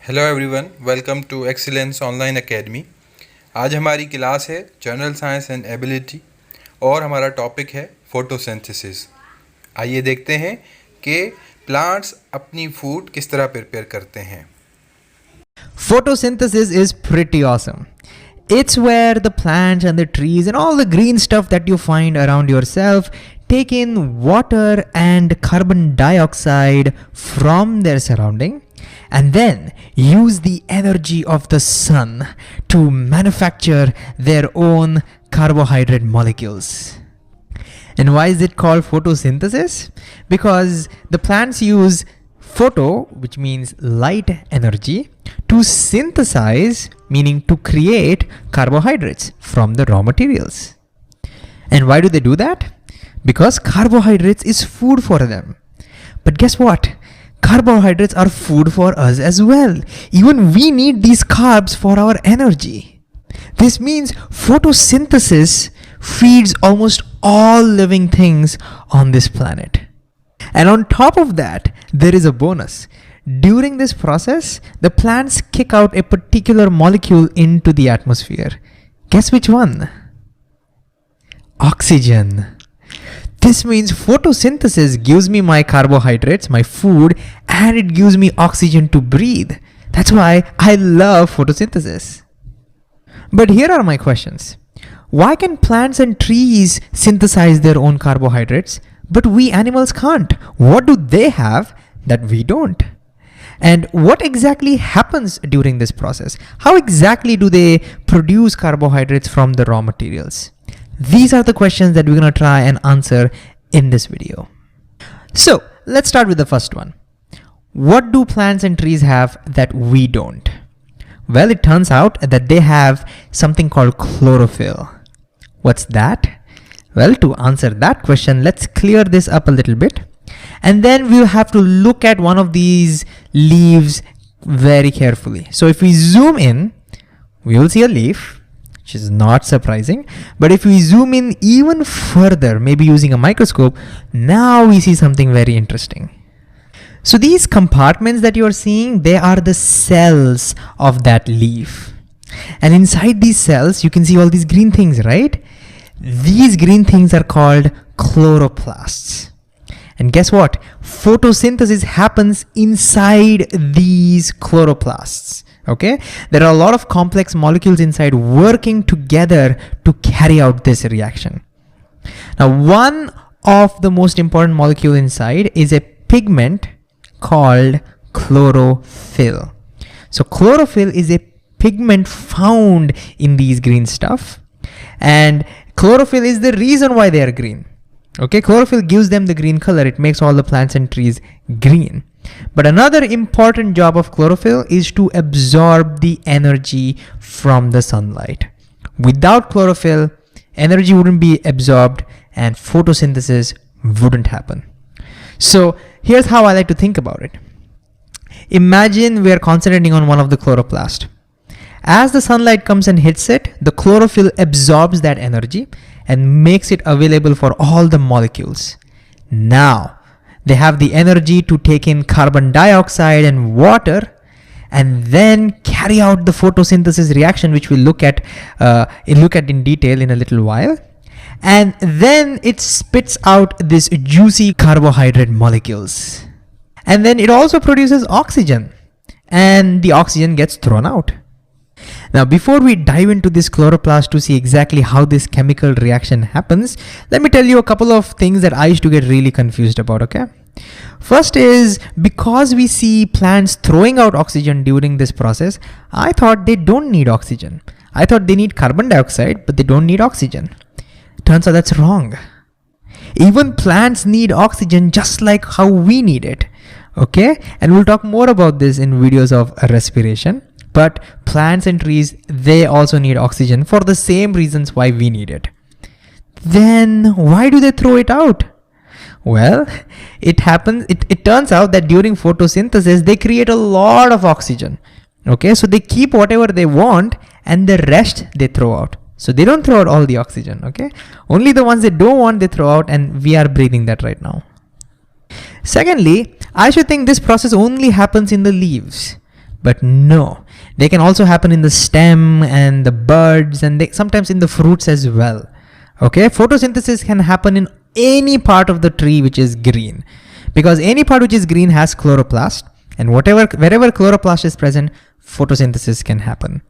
Hello everyone, welcome to Excellence Online Academy. आज हमारी class है जनरल साइंस एंड एबिलिटी और हमारा टॉपिक है फोटोसिंथेसिस। आइए देखते हैं कि प्लांट्स अपनी फूड किस तरह प्रिपेयर करते हैं। Photosynthesis is pretty awesome. It's where the plants and the trees and all the green stuff that you find around yourself take in water and carbon dioxide from their surrounding and then use the energy of the sun to manufacture their own carbohydrate molecules. And why is it called photosynthesis? Because the plants use photo, which means light energy, to synthesize, meaning to create carbohydrates from the raw materials. And why do they do that? Because carbohydrates is food for them. But guess what? Carbohydrates are food for us as well. Even we need these carbs for our energy. This means photosynthesis feeds almost all living things on this planet. And on top of that, there is a bonus. During this process, the plants kick out a particular molecule into the atmosphere. Guess which one? Oxygen. This means photosynthesis gives me my carbohydrates, my food, and it gives me oxygen to breathe. That's why I love photosynthesis. But here are my questions. Why can plants and trees synthesize their own carbohydrates, but we animals can't? What do they have that we don't? And what exactly happens during this process? How exactly do they produce carbohydrates from the raw materials? These are the questions that we're going to try and answer in this video. So let's start with the first one. What do plants and trees have that we don't? Well, it turns out that they have something called chlorophyll. What's that? Well, to answer that question, let's clear this up a little bit. And then we'll have to look at one of these leaves very carefully. So if we zoom in, we will see a leaf, which is not surprising. But if we zoom in even further, maybe using a microscope, now we see something very interesting. So these compartments that you are seeing, they are the cells of that leaf. And inside these cells, you can see all these green things, right? These green things are called chloroplasts. And guess what? Photosynthesis happens inside these chloroplasts. Okay? There are a lot of complex molecules inside working together to carry out this reaction. Now, one of the most important molecule inside is a pigment called chlorophyll. So chlorophyll is a pigment found in these green stuff. And chlorophyll is the reason why they are green. Okay, chlorophyll gives them the green color. It makes all the plants and trees green. But another important job of chlorophyll is to absorb the energy from the sunlight. Without chlorophyll, energy wouldn't be absorbed and photosynthesis wouldn't happen. So here's how I like to think about it. Imagine we are concentrating on one of the chloroplasts. As the sunlight comes and hits it, the chlorophyll absorbs that energy and makes it available for all the molecules. Now, they have the energy to take in carbon dioxide and water and then carry out the photosynthesis reaction, which we'll look at in detail in a little while. And then it spits out this juicy carbohydrate molecules. And then it also produces oxygen, and the oxygen gets thrown out. Now, before we dive into this chloroplast to see exactly how this chemical reaction happens, let me tell you a couple of things that I used to get really confused about, okay? First is, because we see plants throwing out oxygen during this process, I thought they don't need oxygen. I thought they need carbon dioxide, but they don't need oxygen. Turns out that's wrong. Even plants need oxygen just like how we need it, okay? And we'll talk more about this in videos of respiration. But plants and trees, they also need oxygen for the same reasons why we need it. Then why do they throw it out? Well, it turns out that during photosynthesis, they create a lot of oxygen. Okay, so they keep whatever they want and the rest they throw out. So they don't throw out all the oxygen, okay? Only the ones they don't want, they throw out, and we are breathing that right now. Secondly, I should think this process only happens in the leaves, But no, they can also happen in the stem and the buds, and sometimes in the fruits as well. Okay, photosynthesis can happen in any part of the tree which is green, because any part which is green has chloroplast, and wherever chloroplast is present, photosynthesis can happen.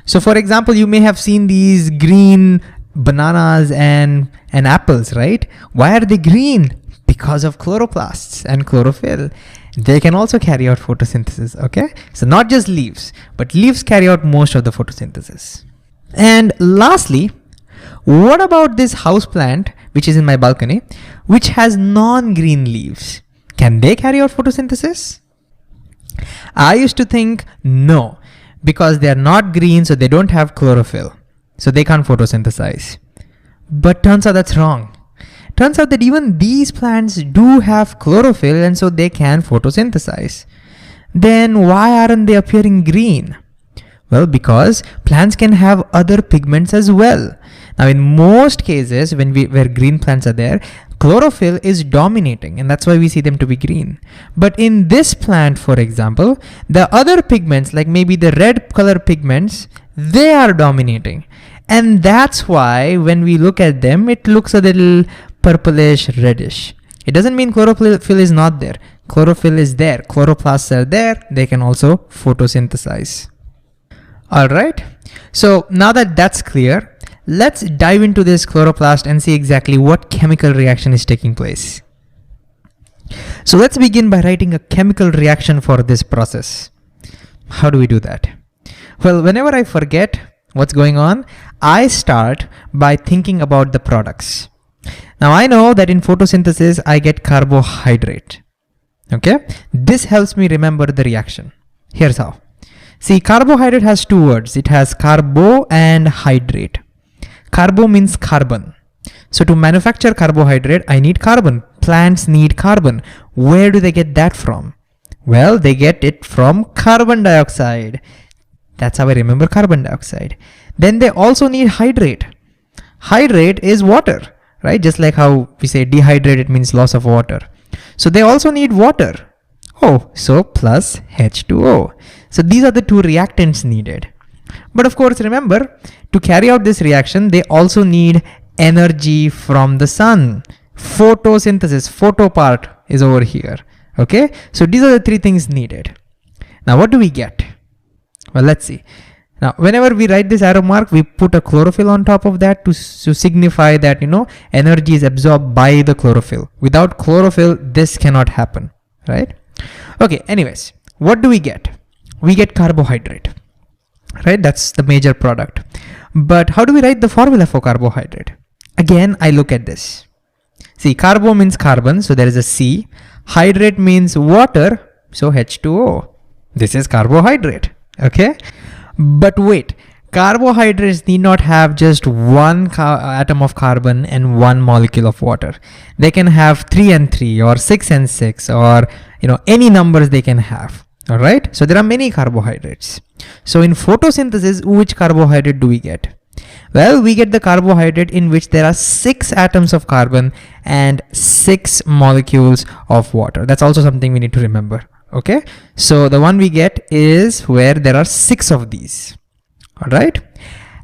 So for example, you may have seen these green bananas and apples, right? Why are they green? Because of chloroplasts and chlorophyll. They can also carry out photosynthesis, okay? So not just leaves, but leaves carry out most of the photosynthesis. And lastly, what about this house plant, which is in my balcony, which has non-green leaves? Can they carry out photosynthesis? I used to think no, because they are not green, so they don't have chlorophyll. So they can't photosynthesize. But turns out that's wrong. Turns out that even these plants do have chlorophyll, and so they can photosynthesize. Then why aren't they appearing green? Well, because plants can have other pigments as well. Now, in most cases, where green plants are there, chlorophyll is dominating, and that's why we see them to be green. But in this plant, for example, the other pigments, like maybe the red color pigments, they are dominating. And that's why when we look at them, it looks a little purplish reddish. It doesn't mean chlorophyll is not there. Chlorophyll is there. Chloroplasts are there. They can also photosynthesize. All right. So now that that's clear, let's dive into this chloroplast and see exactly what chemical reaction is taking place. So let's begin by writing a chemical reaction for this process. How do we do that? Well, whenever I forget what's going on, I start by thinking about the products. Now I know that in photosynthesis, I get carbohydrate. Okay. This helps me remember the reaction. Here's how. See, carbohydrate has two words. It has carbo and hydrate. Carbo means carbon. So to manufacture carbohydrate, I need carbon. Plants need carbon. Where do they get that from? Well, they get it from carbon dioxide. That's how I remember carbon dioxide. Then they also need hydrate. Hydrate is water, right? Just like how we say dehydrated means loss of water. So they also need water. Oh, so plus H2O. So these are the two reactants needed. But of course, remember, to carry out this reaction, they also need energy from the sun. Photosynthesis, photo part is over here. Okay, so these are the three things needed. Now, what do we get? Well, let's see. Now, whenever we write this arrow mark, we put a chlorophyll on top of that to signify that, energy is absorbed by the chlorophyll. Without chlorophyll, this cannot happen, right? Okay, anyways, what do we get? We get carbohydrate, right? That's the major product. But how do we write the formula for carbohydrate? Again, I look at this. See, carbo means carbon, so there is a C. Hydrate means water, so H2O. This is carbohydrate, okay? But wait, carbohydrates need not have just one atom of carbon and one molecule of water. They can have 3 and 3 or 6 and 6 or any numbers they can have. All right. So there are many carbohydrates. So in photosynthesis, which carbohydrate do we get? Well, we get the carbohydrate in which there are 6 atoms of carbon and 6 molecules of water. That's also something we need to remember. Okay. So the one we get is where there are 6 of these. All right.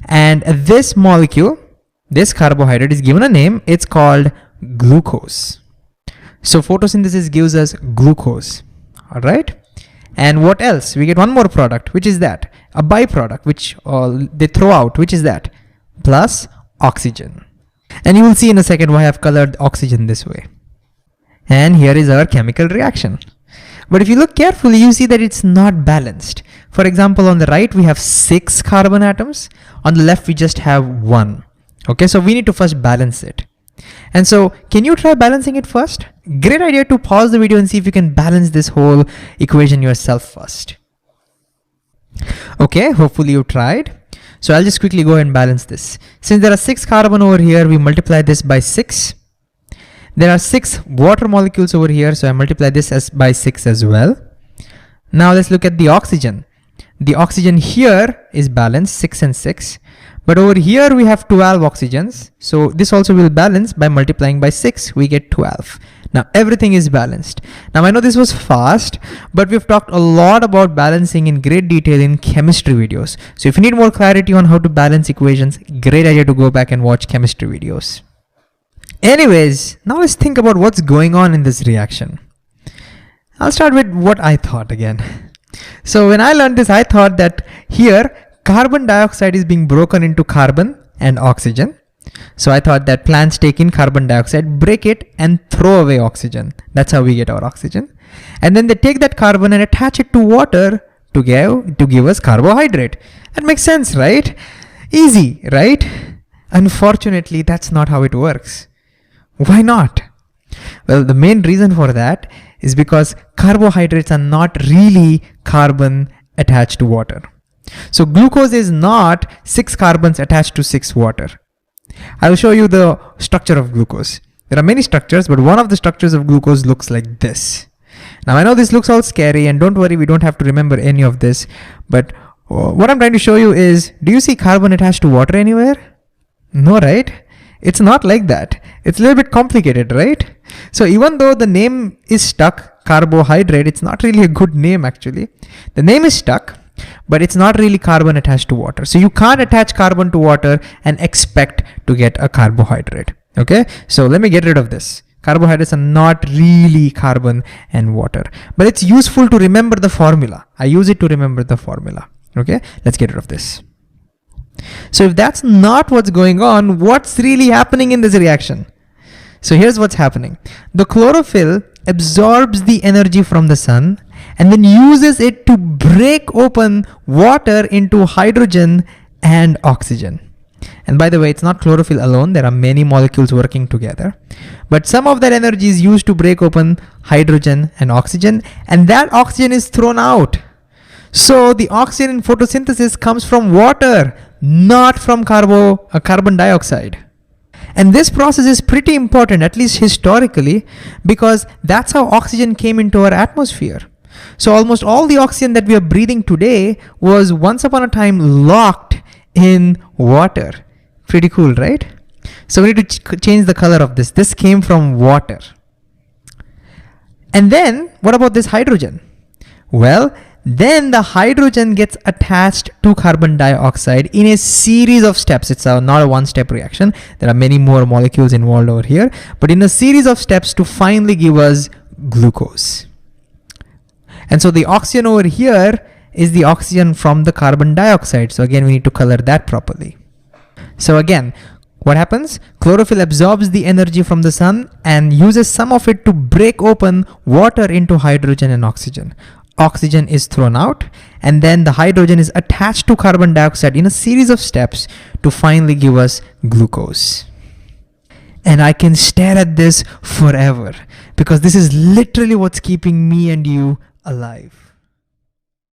And this molecule, this carbohydrate is given a name. It's called glucose. So photosynthesis gives us glucose. All right. And what else? We get one more product, which is that? A byproduct, which they throw out, which is that? Plus oxygen. And you will see in a second why I've colored oxygen this way. And here is our chemical reaction. But if you look carefully, you see that it's not balanced. For example, on the right, we have 6 carbon atoms. On the left, we just have 1. Okay, so we need to first balance it. And so, can you try balancing it first? Great idea to pause the video and see if you can balance this whole equation yourself first. Okay, hopefully you tried. So I'll just quickly go ahead and balance this. Since there are 6 carbon over here, we multiply this by 6. There are 6 water molecules over here, so I multiply this by 6 as well. Now let's look at the oxygen. The oxygen here is balanced, 6 and 6. But over here we have 12 oxygens. So this also will balance by multiplying by 6, we get 12. Now everything is balanced. Now I know this was fast, but we've talked a lot about balancing in great detail in chemistry videos. So if you need more clarity on how to balance equations, great idea to go back and watch chemistry videos. Anyways, now let's think about what's going on in this reaction. I'll start with what I thought again. So when I learned this, I thought that here carbon dioxide is being broken into carbon and oxygen. So I thought that plants take in carbon dioxide, break it, and throw away oxygen. That's how we get our oxygen. And then they take that carbon and attach it to water to give us carbohydrate. That makes sense, right? Easy, right? Unfortunately, that's not how it works. Why not? Well, the main reason for that is because carbohydrates are not really carbon attached to water. So glucose is not 6 carbons attached to 6 water. I will show you the structure of glucose. There are many structures, but one of the structures of glucose looks like this. Now I know this looks all scary, and don't worry, we don't have to remember any of this, but what I'm trying to show you is, do you see carbon attached to water anywhere? No, right? It's not like that. It's a little bit complicated, right? So even though the name is stuck, carbohydrate, it's not really a good name actually. The name is stuck, but it's not really carbon attached to water. So you can't attach carbon to water and expect to get a carbohydrate. Okay, so let me get rid of this. Carbohydrates are not really carbon and water, but it's useful to remember the formula. I use it to remember the formula. Okay, let's get rid of this. So if that's not what's going on, what's really happening in this reaction? So here's what's happening. The chlorophyll absorbs the energy from the sun and then uses it to break open water into hydrogen and oxygen. And by the way, it's not chlorophyll alone. There are many molecules working together. But some of that energy is used to break open hydrogen and oxygen, and that oxygen is thrown out. So the oxygen in photosynthesis comes from water, not from carbon dioxide. And this process is pretty important, at least historically, because that's how oxygen came into our atmosphere. So almost all the oxygen that we are breathing today was once upon a time locked in water. Pretty cool, right? So we need to change the color of this. This came from water. And then what about this hydrogen? Well, then the hydrogen gets attached to carbon dioxide in a series of steps. It's not a one-step reaction. There are many more molecules involved over here, but in a series of steps to finally give us glucose. And so the oxygen over here is the oxygen from the carbon dioxide. So again, we need to color that properly. So again, what happens? Chlorophyll absorbs the energy from the sun and uses some of it to break open water into hydrogen and oxygen. Oxygen is thrown out, and then the hydrogen is attached to carbon dioxide in a series of steps to finally give us glucose. And I can stare at this forever because this is literally what's keeping me and you alive.